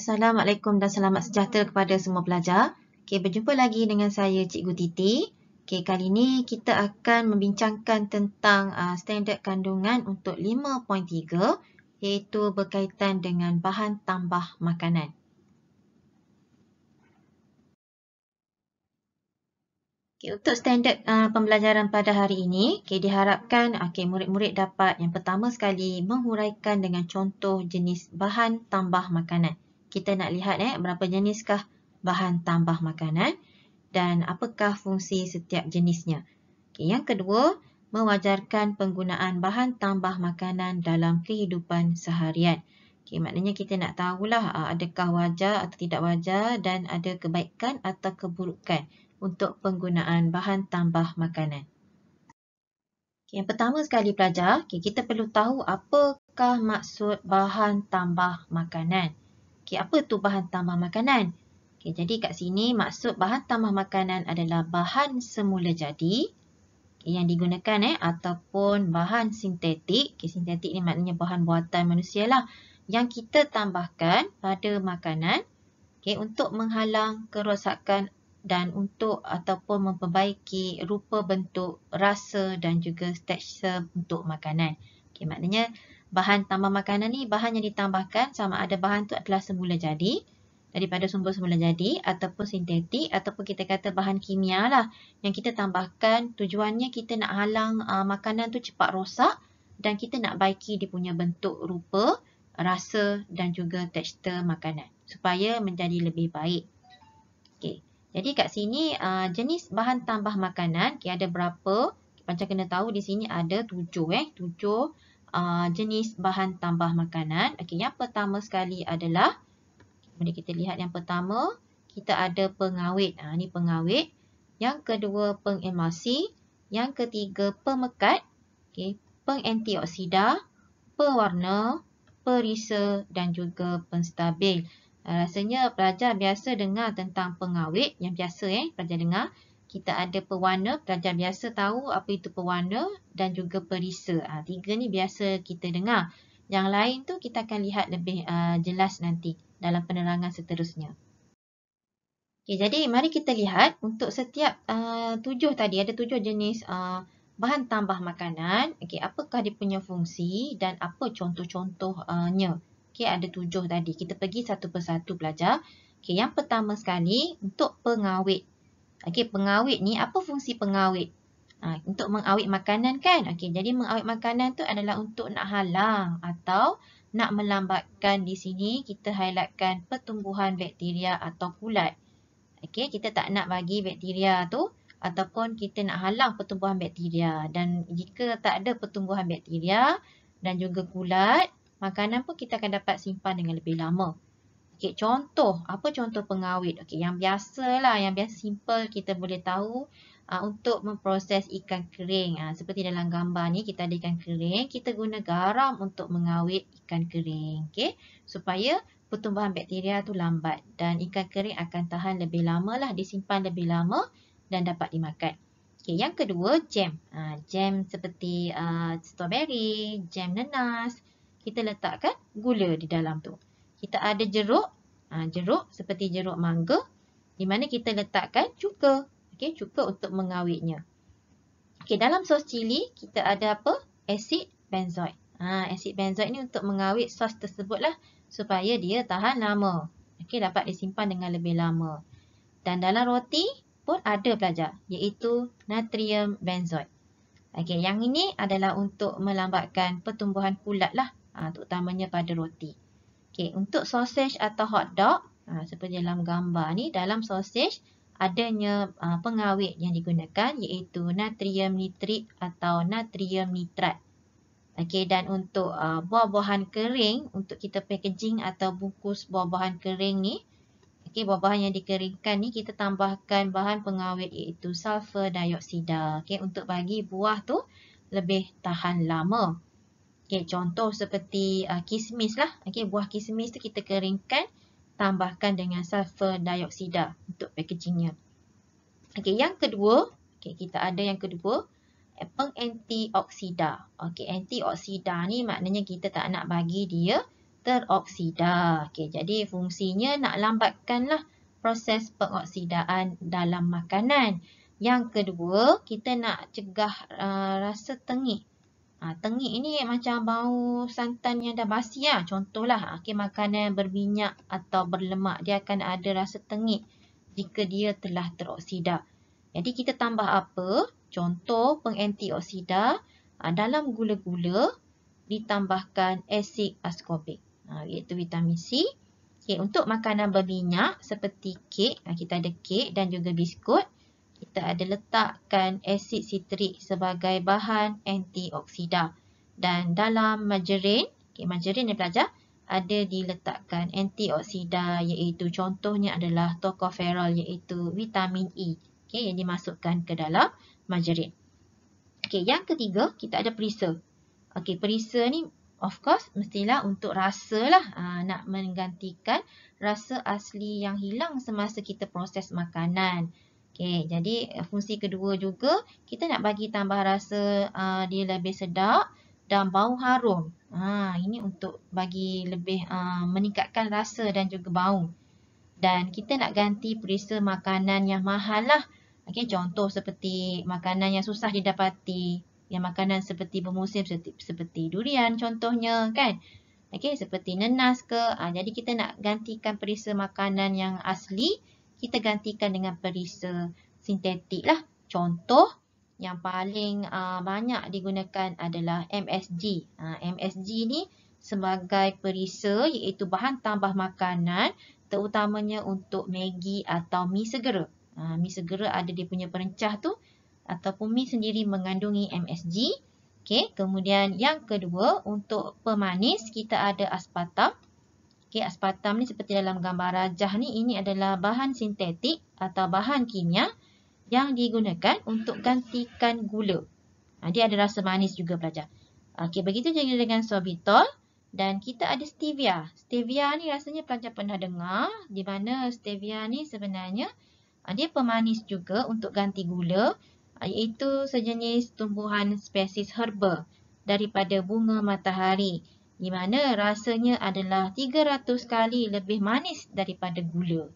Assalamualaikum dan selamat sejahtera kepada semua pelajar. Okey, berjumpa lagi dengan saya Cikgu Titi. Okey, kali ini kita akan membincangkan tentang standard kandungan untuk 5.3 iaitu berkaitan dengan bahan tambah makanan. Okay, untuk standard pembelajaran pada hari ini, diharapkan murid-murid dapat yang pertama sekali menghuraikan dengan contoh jenis bahan tambah makanan. Kita nak lihat berapa jeniskah bahan tambah makanan dan apakah fungsi setiap jenisnya. Okay, yang kedua, mewajarkan penggunaan bahan tambah makanan dalam kehidupan seharian. Okay, maknanya kita nak tahulah adakah wajar atau tidak wajar dan ada kebaikan atau keburukan untuk penggunaan bahan tambah makanan. Okay, yang pertama sekali pelajar, kita perlu tahu apakah maksud bahan tambah makanan. Okay, apa tu bahan tambah makanan? Okay, jadi kat sini maksud bahan tambah makanan adalah bahan semula jadi yang digunakan ataupun bahan sintetik. Okay, sintetik ni maknanya bahan buatan manusia lah yang kita tambahkan pada makanan untuk menghalang kerosakan dan untuk ataupun memperbaiki rupa bentuk, rasa dan juga tekstur untuk makanan. Okay, maknanya bahan tambah makanan ni bahan yang ditambahkan sama ada bahan tu adalah semula jadi daripada sumber semula jadi ataupun sintetik ataupun kita kata bahan kimia lah yang kita tambahkan tujuannya kita nak halang makanan tu cepat rosak dan kita nak baiki dia punya bentuk rupa, rasa dan juga tekstur makanan supaya menjadi lebih baik. Okay. Jadi kat sini jenis bahan tambah makanan ada berapa? Macam kena tahu di sini ada 7 jenis bahan tambah makanan. Okay, yang pertama sekali adalah boleh kita lihat yang pertama kita ada pengawet. Ni pengawet. Yang kedua pengemulsi, yang ketiga pemekat, pengantioksida, pewarna, perisa dan juga penstabil. Rasanya pelajar biasa dengar tentang pengawet, yang biasa pelajar dengar. Kita ada pewarna, pelajar biasa tahu apa itu pewarna dan juga perisa. Tiga ni biasa kita dengar. Yang lain tu kita akan lihat lebih jelas nanti dalam penerangan seterusnya. Okay, jadi mari kita lihat untuk setiap 7 tadi, ada 7 jenis bahan tambah makanan. Okay, apakah dia punya fungsi dan apa contoh-contohnya. Okay, ada 7 tadi. Kita pergi satu persatu pelajar. Okay, yang pertama sekali untuk pengawet. Okay, pengawet ni apa fungsi pengawet? Untuk mengawet makanan kan? Okay, jadi mengawet makanan tu adalah untuk nak halang atau nak melambatkan di sini kita highlightkan pertumbuhan bakteria atau kulat. Okay, kita tak nak bagi bakteria tu ataupun kita nak halang pertumbuhan bakteria. Dan jika tak ada pertumbuhan bakteria dan juga kulat, makanan pun kita akan dapat simpan dengan lebih lama. Okay, contoh, apa contoh pengawet? Okay, yang biasa lah, yang biasa simple kita boleh tahu untuk memproses ikan kering. Seperti dalam gambar ni, kita ada ikan kering, kita guna garam untuk mengawet ikan kering. Okay, supaya pertumbuhan bakteria tu lambat dan ikan kering akan tahan lebih lama lah, disimpan lebih lama dan dapat dimakan. Okay, yang kedua, jam. Jam seperti strawberry, jam nanas. Kita letakkan gula di dalam tu. Kita ada jeruk. Jeruk seperti jeruk mangga. Di mana kita letakkan cuka. Okay, cuka untuk mengawetnya. Okay, dalam sos cili, kita ada apa? Asid benzoid. Asid benzoid ni untuk mengawet sos tersebut lah. Supaya dia tahan lama. Okay, dapat disimpan dengan lebih lama. Dan dalam roti pun ada pelajar. Iaitu natrium benzoid. Okay, yang ini adalah untuk melambatkan pertumbuhan kulat lah. Terutamanya pada roti. Okay, untuk sausage atau hot dog, seperti dalam gambar ni, dalam sausage adanya pengawet yang digunakan iaitu natrium nitrit atau natrium nitrat. Okay, dan untuk buah-buahan kering, untuk kita packaging atau bungkus buah-buahan kering ni, okay, buah-buahan yang dikeringkan ni, kita tambahkan bahan pengawet iaitu sulfur dioksida. Okay, untuk bagi buah tu lebih tahan lama. Okay, contoh seperti kismis lah. Okay, buah kismis tu kita keringkan, tambahkan dengan sulfur dioksida untuk packagingnya. Okay, yang kedua, kita ada yang kedua, pengantioksida. Okay, antioksida ni maknanya kita tak nak bagi dia teroksida. Okey, jadi fungsinya nak lambatkanlah proses pengoksidaan dalam makanan. Yang kedua, kita nak cegah rasa tengik. Tengik ini macam bau santan yang dah basi lah. Contohlah, makanan berminyak atau berlemak, dia akan ada rasa tengik jika dia telah teroksida. Jadi kita tambah apa? Contoh pengantioksida, dalam gula-gula ditambahkan asid askorbik, iaitu vitamin C. Okay, untuk makanan berminyak seperti kek, kita ada kek dan juga biskut, kita ada letakkan asid sitrik sebagai bahan antioksida. Dan dalam margarin, margarin ni pelajar, ada diletakkan antioksida iaitu contohnya adalah tocopherol iaitu vitamin E. Okay, yang dimasukkan ke dalam margarin. Okay, yang ketiga, kita ada perisa. Okay, perisa ni of course mestilah untuk rasa lah. Nak menggantikan rasa asli yang hilang semasa kita proses makanan. Okay, jadi fungsi kedua juga, kita nak bagi tambah rasa dia lebih sedap dan bau harum. Ini untuk bagi lebih meningkatkan rasa dan juga bau. Dan kita nak ganti perisa makanan yang mahal lah. Okay, contoh seperti makanan yang susah didapati. Yang makanan seperti bermusim seperti durian contohnya kan. Okay, seperti nenas ke. Jadi kita nak gantikan perisa makanan yang asli, kita gantikan dengan perisa sintetik lah. Contoh yang paling banyak digunakan adalah MSG. MSG ni sebagai perisa iaitu bahan tambah makanan terutamanya untuk Maggi atau mi segera. Mi segera ada dia punya perencah tu ataupun mi sendiri mengandungi MSG. Okay, kemudian yang kedua untuk pemanis kita ada aspartam. Okay, aspartam ni seperti dalam gambar rajah ni, ini adalah bahan sintetik atau bahan kimia yang digunakan untuk gantikan gula. Dia ada rasa manis juga pelajar. Okay, begitu juga dengan sorbitol dan kita ada stevia. Stevia ni rasanya pelajar pernah dengar, di mana stevia ni sebenarnya dia pemanis juga untuk ganti gula, iaitu sejenis tumbuhan spesies herba daripada bunga matahari, di mana rasanya adalah 300 kali lebih manis daripada gula.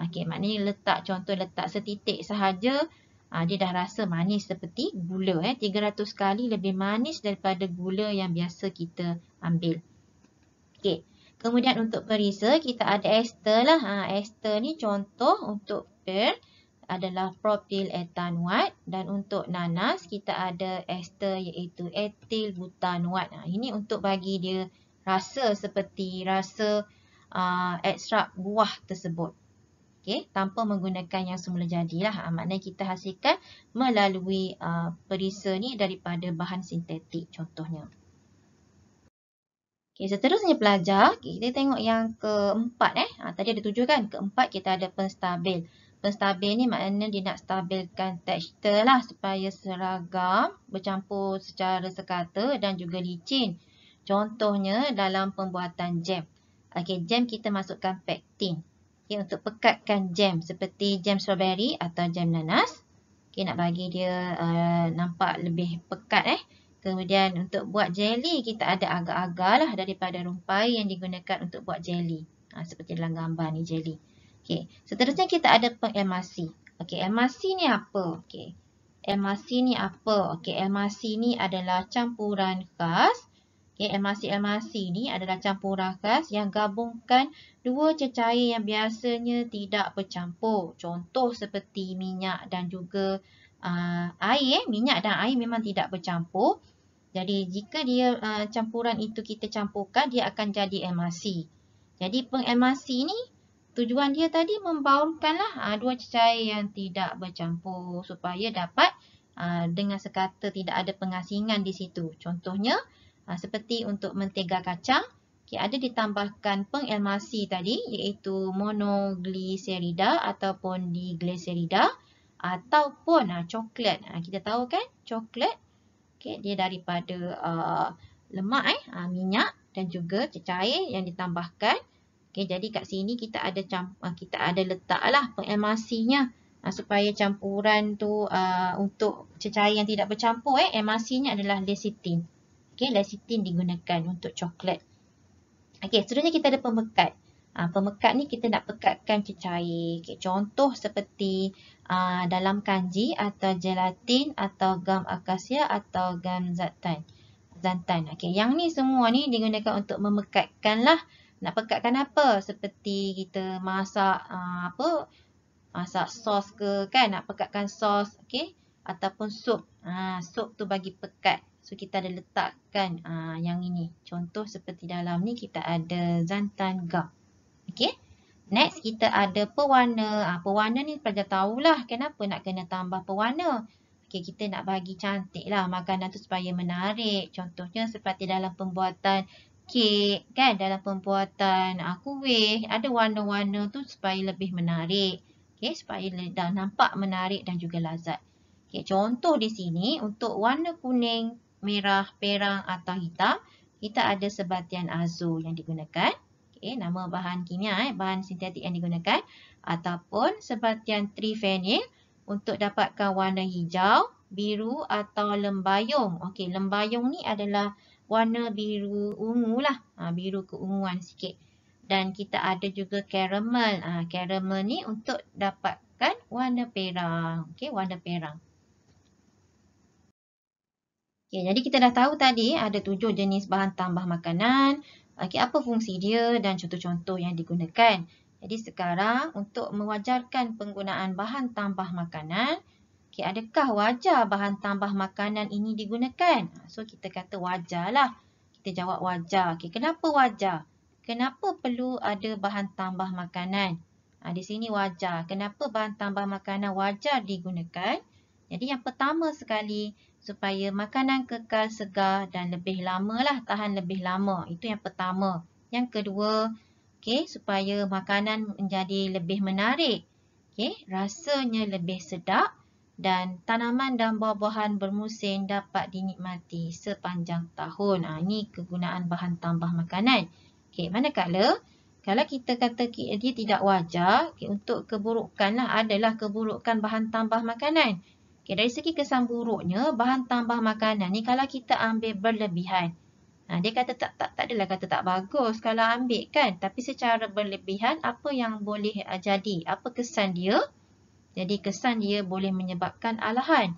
Okay, maknanya contoh letak setitik sahaja, dia dah rasa manis seperti gula. 300 kali lebih manis daripada gula yang biasa kita ambil. Okay. Kemudian untuk perisa, kita ada ester lah. Ester ni contoh untuk pearl adalah propyl ethanoate dan untuk nanas kita ada ester iaitu etil butanoate. Ini untuk bagi dia rasa seperti rasa ekstrak buah tersebut. Okay, tanpa menggunakan yang semula jadilah. Maknanya kita hasilkan melalui perisa ni daripada bahan sintetik contohnya. Okay, seterusnya pelajar, kita tengok yang keempat. Tadi ada 7 kan? Keempat kita ada penstabil. Penstabil ni maknanya dia nak stabilkan tekstur lah supaya seragam, bercampur secara sekata dan juga licin. Contohnya dalam pembuatan jam. Okay, jam kita masukkan pektin. Okay, untuk pekatkan jam seperti jam strawberry atau jam nanas. Okay, nak bagi dia nampak lebih pekat. Kemudian untuk buat jelly, kita ada agar-agar lah daripada rumpai yang digunakan untuk buat jelly. Seperti dalam gambar ni jelly. Okay. Seterusnya kita ada pengemasi. Okay, emasi ni apa? Okay. Emasi ni apa? Okay, emasi ni adalah campuran khas. Okay, emasi-emasi ni adalah campuran khas yang gabungkan dua cecair yang biasanya tidak bercampur. Contoh seperti minyak dan juga air. Minyak dan air memang tidak bercampur. Jadi jika dia campuran itu kita campurkan, dia akan jadi emasi. Jadi pengemasi ni tujuan dia tadi membaurkanlah dua cecair yang tidak bercampur supaya dapat dengan sekata tidak ada pengasingan di situ. Contohnya seperti untuk mentega kacang, ada ditambahkan pengemasi tadi iaitu monogliserida ataupun diglycerida ataupun coklat. Kita tahu kan coklat dia daripada lemak minyak dan juga cecair yang ditambahkan. Jadi kat sini kita ada letaklah pengemasinya supaya campuran tu untuk cecair yang tidak bercampur emasinya adalah lecithin. Lecithin digunakan untuk coklat. Okey, seterusnya kita ada pemekat. Pemekat ni kita nak pekatkan cecair. Okay, contoh seperti dalam kanji atau gelatin atau gam akasia atau gam zantan. Okey, yang ni semua ni digunakan untuk memekatkan lah. Nak pekatkan apa? Seperti kita masak masak sos ke kan, nak pekatkan sos, okey, ataupun sup. Sup tu bagi pekat. So kita ada letakkan yang ini. Contoh seperti dalam ni kita ada zantan gam. Okey. Next kita ada pewarna. Pewarna ni pelajar tahulah kenapa nak kena tambah pewarna. Okey, kita nak bagi cantik lah makanan tu supaya menarik. Contohnya seperti dalam pembuatan kek kan, dalam pembuatan kuih, ada warna-warna tu supaya lebih menarik. Okey, supaya dah nampak menarik dan juga lazat. Okey, contoh di sini untuk warna kuning, merah, perang atau hitam, kita ada sebatian azo yang digunakan. Okay, nama bahan kimia, bahan sintetik yang digunakan. Ataupun sebatian trifenil untuk dapatkan warna hijau, biru atau lembayung. Okey, lembayung ni adalah warna biru ungu lah. Biru keunguan sikit. Dan kita ada juga karamel. Karamel ni untuk dapatkan warna perang. Okey, warna perang. Okay, jadi kita dah tahu tadi ada 7 jenis bahan tambah makanan. Okay, apa fungsi dia dan contoh-contoh yang digunakan. Jadi sekarang untuk mewajarkan penggunaan bahan tambah makanan, okay, adakah wajar bahan tambah makanan ini digunakan? So kita kata wajar lah. Kita jawab wajar. Okay, kenapa wajar? Kenapa perlu ada bahan tambah makanan? Di sini wajar. Kenapa bahan tambah makanan wajar digunakan? Jadi yang pertama sekali, supaya makanan kekal segar dan lebih lama lah, tahan lebih lama. Itu yang pertama. Yang kedua, okay, supaya makanan menjadi lebih menarik. Okay, rasanya lebih sedap dan tanaman dan buah-buahan bermusim dapat dinikmati sepanjang tahun. Ini kegunaan bahan tambah makanan. Okay, manakala kalau kita kata dia tidak wajar, okay, untuk keburukan lah, adalah keburukan bahan tambah makanan. Okay, dari segi kesan buruknya, bahan tambah makanan ni kalau kita ambil berlebihan. Dia kata tak adalah kata tak bagus kalau ambil kan. Tapi secara berlebihan, apa yang boleh jadi? Apa kesan dia? Jadi kesan dia boleh menyebabkan alahan.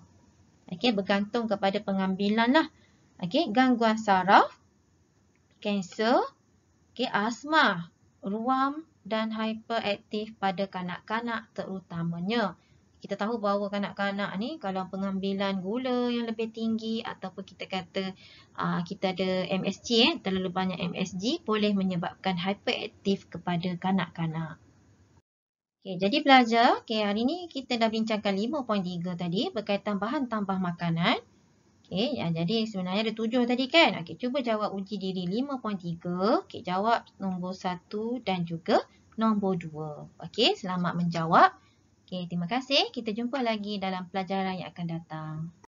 Okay, bergantung kepada pengambilan lah. Okay, gangguan saraf, kanser, okay, asma, ruam dan hyperaktif pada kanak-kanak terutamanya. Kita tahu bahawa kanak-kanak ni kalau pengambilan gula yang lebih tinggi ataupun kita kata kita ada MSG, terlalu banyak MSG boleh menyebabkan hyperaktif kepada kanak-kanak. Okay, jadi pelajar, hari ni kita dah bincangkan 5.3 tadi berkaitan bahan tambah makanan. Okay, jadi sebenarnya ada 7 tadi kan. Okay, cuba jawab uji diri 5.3. Okay, jawab nombor 1 dan juga nombor 2. Okay, selamat menjawab. Okay, terima kasih. Kita jumpa lagi dalam pelajaran yang akan datang.